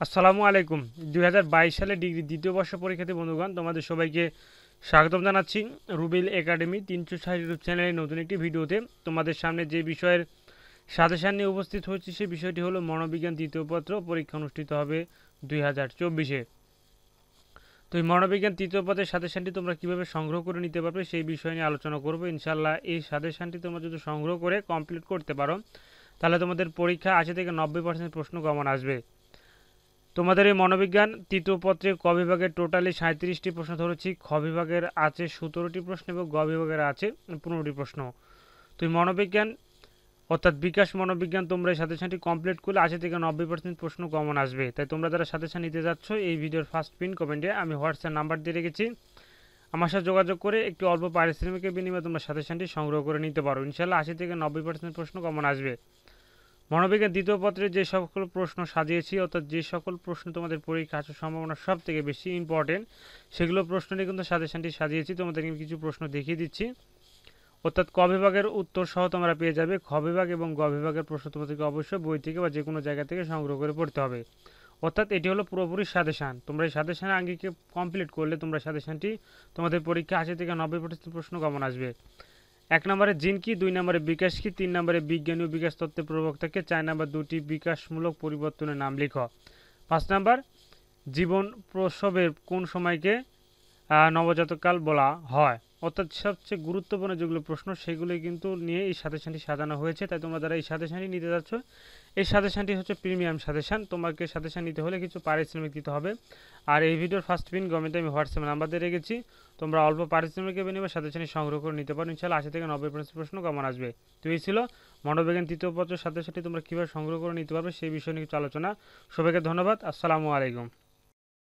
আসসালামু আলাইকুম। ২০২২ সালে ডিগ্রি দ্বিতীয় বর্ষ পরীক্ষার্থী বন্ধুগণ, তোমাদের সবাইকে স্বাগতম জানাচ্ছি রুবেল একাডেমি ৩৬০ ইউটিউব চ্যানেলের নতুন একটি ভিডিওতে। তোমাদের সামনে যে বিষয়ের সাজেশান নিয়ে উপস্থিত হয়েছি সেই বিষয়টি হলো মনোবিজ্ঞান তৃতীয় পত্র পরীক্ষা অনুষ্ঠিত হবে ২০২৪-এ। তো এই মনোবিজ্ঞান তৃতীয় পত্রের সাজেশানটি তোমরা কীভাবে সংগ্রহ করে নিতে পারবে সেই বিষয় নিয়ে আলোচনা করবো ইনশাল্লাহ। এই সাজেশানটি তোমরা যদি সংগ্রহ করে কমপ্লিট করতে পারো তাহলে তোমাদের পরীক্ষা ৮০ থেকে ৯০% প্রশ্ন কমন আসবে। তোমাদের এই মনোবিজ্ঞান তৃতীয় পত্রে ক বিভাগের টোটালি ৩৭টি প্রশ্ন ধরেছি, খ বিভাগের আছে ১৭টি প্রশ্ন এবং গ বিভাগের আছে ১৫টি প্রশ্ন। তো এই মনোবিজ্ঞান অর্থাৎ বিকাশ মনোবিজ্ঞান তোমরা এই সাজেশনটি কমপ্লিট করলে ৮০ থেকে ৯০% প্রশ্ন কমন আসবে। তাই তোমরা যারা সাজেশন নিতে যাচ্ছ এই ভিডিওর ফার্স্ট পিন কমেন্টে আমি হোয়াটসঅ্যাপ নাম্বার দিয়ে রেখেছি, আমার সাথে যোগাযোগ করে একটি অল্প পারিশ্রমিকের বিনিময়ে তোমরা সাজেশনটি সংগ্রহ করে নিতে পারো। ইনশাল্লাহ ৮০ থেকে ৯০% প্রশ্ন কমন আসবে। মনোবিজ্ঞান দ্বিতীয় পত্রে যে সকল প্রশ্ন সাজিয়েছি অর্থাৎ যে সকল প্রশ্ন তোমাদের পরীক্ষা আসার সম্ভাবনা সব থেকে বেশি ইম্পর্টেন্ট সেগুলো প্রশ্ন নিয়ে কিন্তু সাজেশনটি সাজিয়েছি। তোমাদেরকে কিছু প্রশ্ন দেখিয়ে দিচ্ছি, অর্থাৎ ক বিভাগের উত্তর সহ তোমরা পেয়ে যাবে। খ বিভাগ এবং গ বিভাগের প্রশ্ন তোমাদেরকে অবশ্যই বই থেকে বা যে কোনো জায়গা থেকে সংগ্রহ করে পড়তে হবে। অর্থাৎ এটি হলো পুরোপুরি সাজেশান। তোমরা এই সাজেশানের আঙ্গিকে কমপ্লিট করলে তোমরা সাজেশানটি তোমাদের পরীক্ষা ৮০ থেকে ৯০% প্রশ্ন কমন আসবে। ১ নম্বরে জিন কি, ২ নম্বরে বিকাশ কি, ৩ নম্বরে বিজ্ঞানী ও বিকাশ তত্ত্বের প্রবক্তাকে, ৪ নম্বর দুটি বিকাশমূলক পরিবর্তনের নাম লিখো। ৫ নম্বর জীবন প্রসবের কোন সময়কে নবজাতককাল বলা হয়। অর্থাৎ সবচেয়ে গুরুত্বপূর্ণ যেগুলো প্রশ্ন সেগুলোই কিন্তু নিয়ে এই সাজেশনটি সাজানো হয়েছে। তাই তোমরা যারা এই সাজেশনটি নিতে যাচ্ছ এই সাজেশনটি হচ্ছে প্রিমিয়াম সাজেশন। তোমাকে সাজেশন নিতে হলে কিছু পারিশ্রমিক দিতে হবে। আর এই ভিডিওর ফার্স্ট পিন কমেন্টে আমি হোয়াটসঅ্যাপ নাম্বার দিয়ে রেখেছি, তোমরা অল্প পারিশ্রমিকের বিনিময়ে সাজেশনটি সংগ্রহ করে নিতে পারো। ইনশাআল্লাহ ৮০ থেকে ৯০% প্রশ্ন কমন আসবে। তো এই ছিল মনোবিজ্ঞান তৃতীয় পত্রের সাথে সাথে তোমরা কীভাবে সংগ্রহ করে নিতে পারবে সেই বিষয় নিয়ে কিছু আলোচনা। সবাইকে ধন্যবাদ। আসসালামু আলাইকুম।